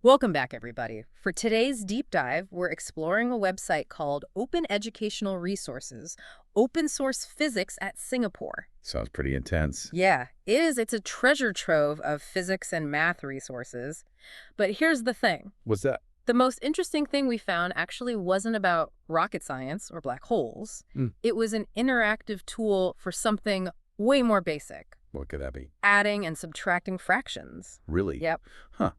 Welcome back, everybody. For today's deep dive, we're exploring a website called Open Educational Resources, Open Source Physics at Singapore. Sounds pretty intense. Yeah, it is. It's a treasure trove of physics and math resources. But here's the thing. What's that? The most interesting thing we found actually wasn't about rocket science or black holes. Mm. It was an interactive tool for something way more basic. What could that be? Adding and subtracting fractions. Really? Yep. Huh.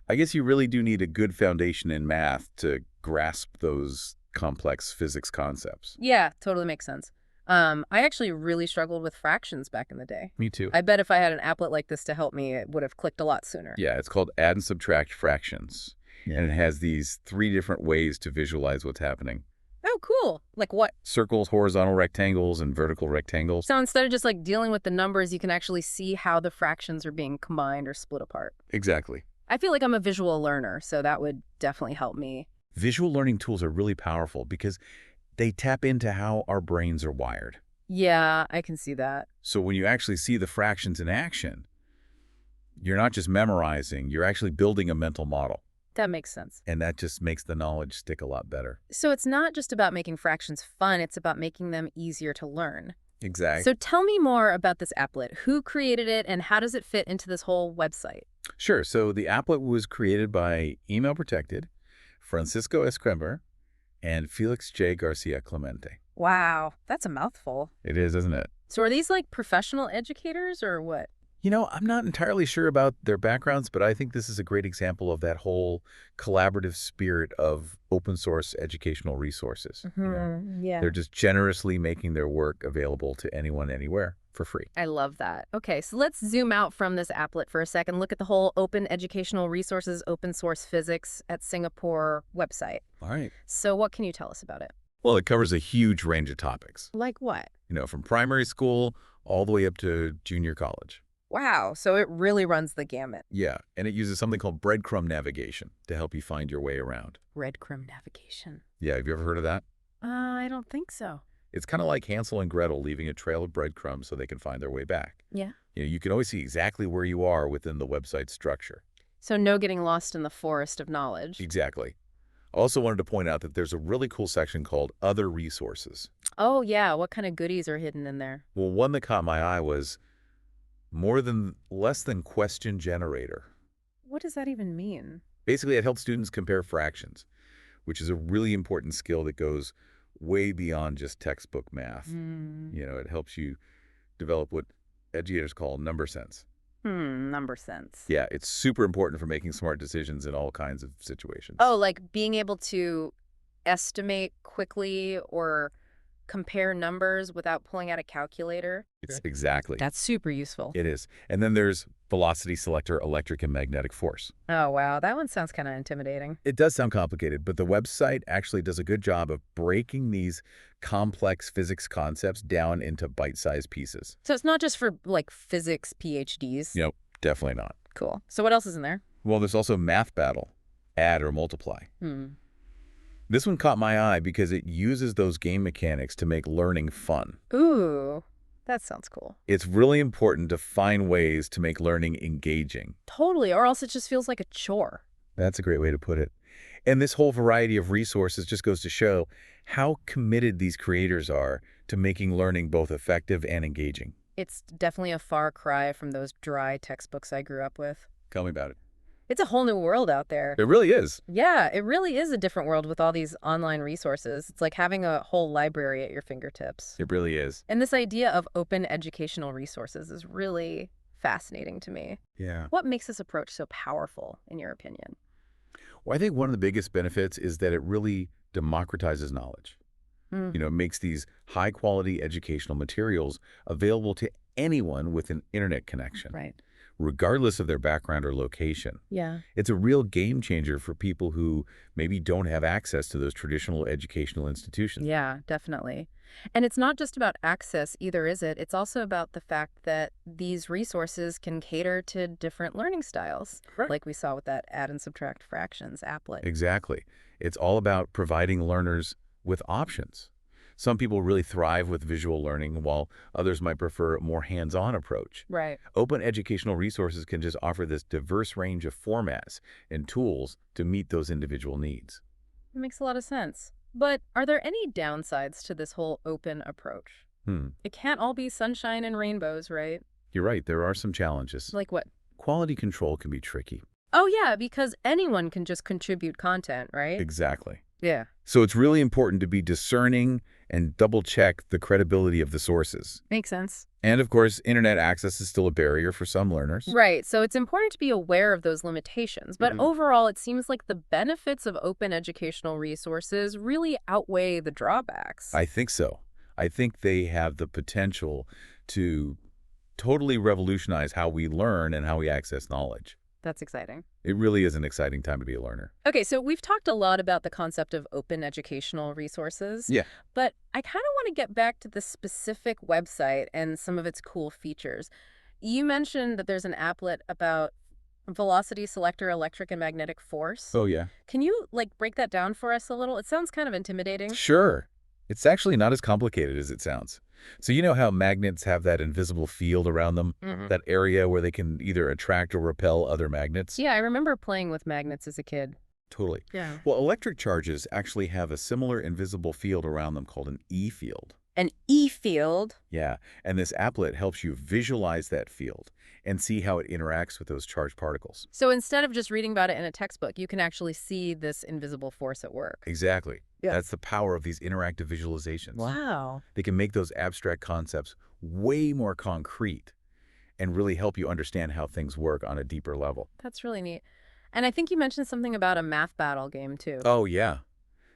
I guess you really do need a good foundation in math to grasp those complex physics concepts. Yeah, totally makes sense. I actually really struggled with fractions back in the day. Me too. I bet if I had an applet like this to help me, it would have clicked a lot sooner. Yeah, it's called add and subtract fractions. Yeah. And it has these 3 different ways to visualize what's happening. Oh, cool. Like what? Circles, horizontal rectangles, and vertical rectangles. So instead of just like dealing with the numbers, you can actually see how the fractions are being combined or split apart. Exactly. I feel like I'm a visual learner, so that would definitely help me. Visual learning tools are really powerful because they tap into how our brains are wired. Yeah, I can see that. So when you actually see the fractions in action, you're not just memorizing, you're actually building a mental model. That makes sense. And that just makes the knowledge stick a lot better. So it's not just about making fractions fun, it's about making them easier to learn. Exactly. So tell me more about this applet. Who created it and how does it fit into this whole website? Sure. So the applet was created by email protected Francisco Escrember and Felix J. Garcia Clemente. Wow, that's a mouthful. It is, isn't it? So are these like professional educators or what? You know, I'm not entirely sure about their backgrounds, but I think this is a great example of that whole collaborative spirit of open source educational resources. Yeah. They're just generously making their work available to anyone, anywhere for free. I love that. Okay, so let's zoom out from this applet for a second. Look at the whole Open Educational Resources, Open Source Physics at Singapore website. All right. So what can you tell us about it? Well, it covers a huge range of topics, Like what? from primary school all the way up to junior college. Wow, so it really runs the gamut. Yeah, and it uses something called breadcrumb navigation to help you find your way around. Breadcrumb navigation. Yeah, have you ever heard of that? I don't think so. It's kind of like Hansel and Gretel leaving a trail of breadcrumbs so they can find their way back. Yeah. You can always see exactly where you are within the website's structure. So no getting lost in the forest of knowledge. Exactly. I also wanted to point out that there's a really cool section called Other Resources. Oh, yeah. What kind of goodies are hidden in there? Well, one that caught my eye was less than question generator. What does that even mean? Basically, it helps students compare fractions, which is a really important skill that goes way beyond just textbook math. It helps you develop what educators call number sense. Number sense. Yeah, it's super important for making smart decisions in all kinds of situations. Oh, like being able to estimate quickly or compare numbers without pulling out a calculator? It's exactly. That's super useful. It is. And then there's velocity selector, electric and magnetic force. Oh, wow. That one sounds kind of intimidating. It does sound complicated, but the website actually does a good job of breaking these complex physics concepts down into bite-sized pieces. So it's not just for, like, physics PhDs? Nope, definitely not. Cool. So what else is in there? Well, there's also math battle, add or multiply. This one caught my eye because it uses those game mechanics to make learning fun. Ooh, that sounds cool. It's really important to find ways to make learning engaging. Totally, or else it just feels like a chore. That's a great way to put it. And this whole variety of resources just goes to show how committed these creators are to making learning both effective and engaging. It's definitely a far cry from those dry textbooks I grew up with. Tell me about it. It's a whole new world out there. It really is. Yeah, it really is a different world with all these online resources. It's like having a whole library at your fingertips. It really is. And this idea of open educational resources is really fascinating to me. Yeah. What makes this approach so powerful, in your opinion? Well, I think one of the biggest benefits is that it really democratizes knowledge. It makes these high-quality educational materials available to anyone with an internet connection. Right. Regardless of their background or location. Yeah. It's a real game changer for people who maybe don't have access to those traditional educational institutions. Yeah, definitely. And it's not just about access either, is it? It's also about the fact that these resources can cater to different learning styles, Correct. like we saw with that add and subtract fractions applet. Exactly. It's all about providing learners with options. Some people really thrive with visual learning, while others might prefer a more hands-on approach. Right. Open educational resources can just offer this diverse range of formats and tools to meet those individual needs. It makes a lot of sense. But are there any downsides to this whole open approach? Hmm. It can't all be sunshine and rainbows, right? You're right, there are some challenges. Like what? Quality control can be tricky. Oh, yeah, because anyone can just contribute content, right? Exactly. Yeah. So it's really important to be discerning and double-check the credibility of the sources. Makes sense. And of course, internet access is still a barrier for some learners. Right, so it's important to be aware of those limitations. But Mhm. overall, it seems like the benefits of open educational resources really outweigh the drawbacks. I think so. I think they have the potential to totally revolutionize how we learn and how we access knowledge. That's exciting. It really is an exciting time to be a learner. Okay, so we've talked a lot about the concept of open educational resources. Yeah. But I kind of want to get back to the specific website and some of its cool features. You mentioned that there's an applet about velocity selector electric and magnetic force. Oh, yeah. Can you, break that down for us a little? It sounds kind of intimidating. Sure. It's actually not as complicated as it sounds. So you know how magnets have that invisible field around them, Mhm. that area where they can either attract or repel other magnets? Yeah, I remember playing with magnets as a kid. Totally. Yeah. Well, electric charges actually have a similar invisible field around them called an E field. An E field. Yeah, and this applet helps you visualize that field and see how it interacts with those charged particles. So instead of just reading about it in a textbook, you can actually see this invisible force at work. Exactly. Yeah. That's the power of these interactive visualizations. Wow. They can make those abstract concepts way more concrete and really help you understand how things work on a deeper level. That's really neat. And I think you mentioned something about a math battle game, too. Oh, yeah.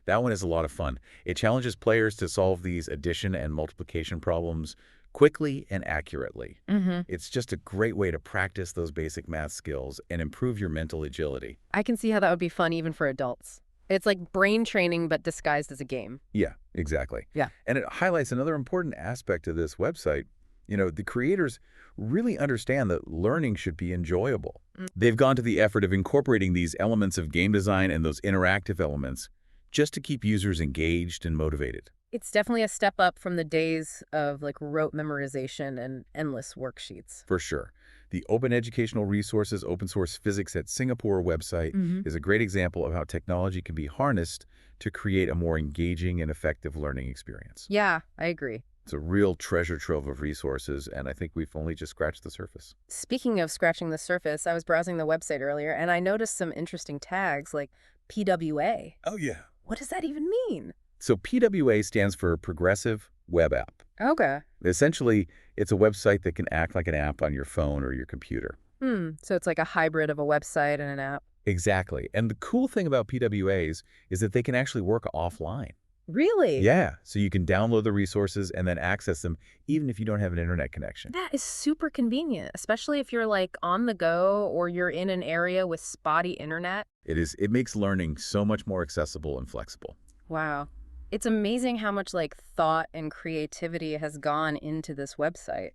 That one is a lot of fun. It challenges players to solve these addition and multiplication problems quickly and accurately. Mm-hmm. It's just a great way to practice those basic math skills and improve your mental agility. I can see how that would be fun even for adults. It's like brain training, but disguised as a game. Yeah, exactly. Yeah. And it highlights another important aspect of this website. You know, the creators really understand that learning should be enjoyable. Mm. They've gone to the effort of incorporating these elements of game design and those interactive elements just to keep users engaged and motivated. It's definitely a step up from the days of rote memorization and endless worksheets. For sure. The Open Educational Resources Open Source Physics at Singapore website is a great example of how technology can be harnessed to create a more engaging and effective learning experience. Yeah, I agree. It's a real treasure trove of resources, and I think we've only just scratched the surface. Speaking of scratching the surface, I was browsing the website earlier, and I noticed some interesting tags like PWA. Oh, yeah. What does that even mean? So PWA stands for Progressive Web App. Okay. Essentially, it's a website that can act like an app on your phone or your computer. So it's like a hybrid of a website and an app. Exactly. And the cool thing about PWAs is that they can actually work offline. Really? Yeah, so you can download the resources and then access them even if you don't have an internet connection. That is super convenient, especially if you're on the go or you're in an area with spotty internet. It makes learning so much more accessible and flexible. Wow. It's amazing how much thought and creativity has gone into this website.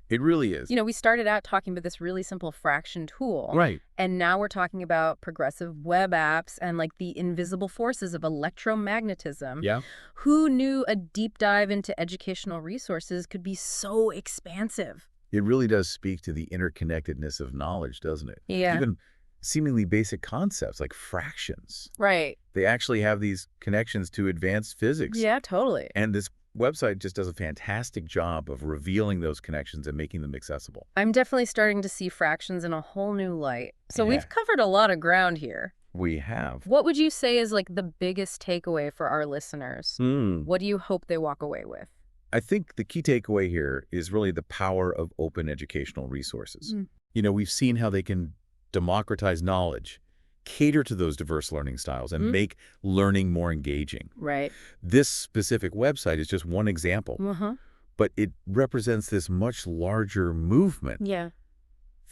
It really is. We started out talking about this really simple fraction tool. Right. And now we're talking about progressive web apps and the invisible forces of electromagnetism. Yeah. Who knew a deep dive into educational resources could be so expansive? It really does speak to the interconnectedness of knowledge, doesn't it? Yeah. Even seemingly basic concepts like fractions. Right. They actually have these connections to advanced physics. Yeah, totally. And this website just does a fantastic job of revealing those connections and making them accessible. I'm definitely starting to see fractions in a whole new light. So Yeah. we've covered a lot of ground here. We have. What would you say is the biggest takeaway for our listeners? Hmm. What do you hope they walk away with? I think the key takeaway here is really the power of open educational resources. We've seen how they can democratize knowledge, cater to those diverse learning styles, and make learning more engaging. Right. This specific website is just one example, but it represents this much larger movement Yeah.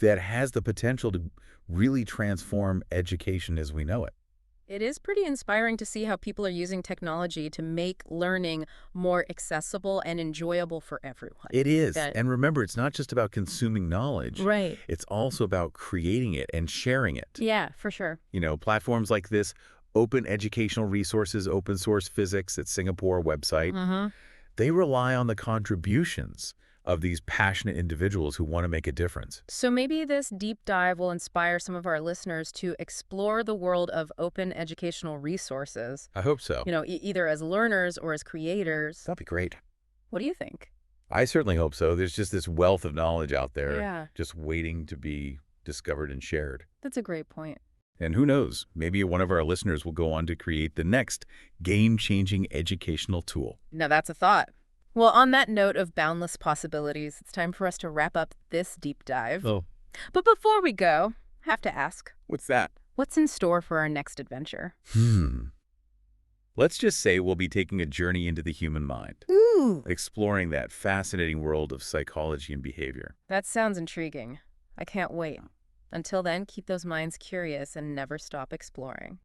that has the potential to really transform education as we know it. It is pretty inspiring to see how people are using technology to make learning more accessible and enjoyable for everyone. It is. That- And remember, it's not just about consuming knowledge. Right. It's also about creating it and sharing it. Yeah, for sure. Platforms like this open educational resources, open source physics at Singapore website, Mm-hmm. they rely on the contributions of these passionate individuals who want to make a difference. So maybe this deep dive will inspire some of our listeners to explore the world of open educational resources, I hope so. either as learners or as creators. That'd be great. What do you think? I certainly hope so. There's just this wealth of knowledge out there Yeah, just waiting to be discovered and shared. that's a great point. And who knows, maybe one of our listeners will go on to create the next game-changing educational tool. Now that's a thought. Well, on that note of boundless possibilities, it's time for us to wrap up this deep dive. Oh, But before we go, I have to ask, what's that? what's in store for our next adventure? Let's just say we'll be taking a journey into the human mind, Ooh, exploring that fascinating world of psychology and behavior. that sounds intriguing. I can't wait. Until then, keep those minds curious and never stop exploring.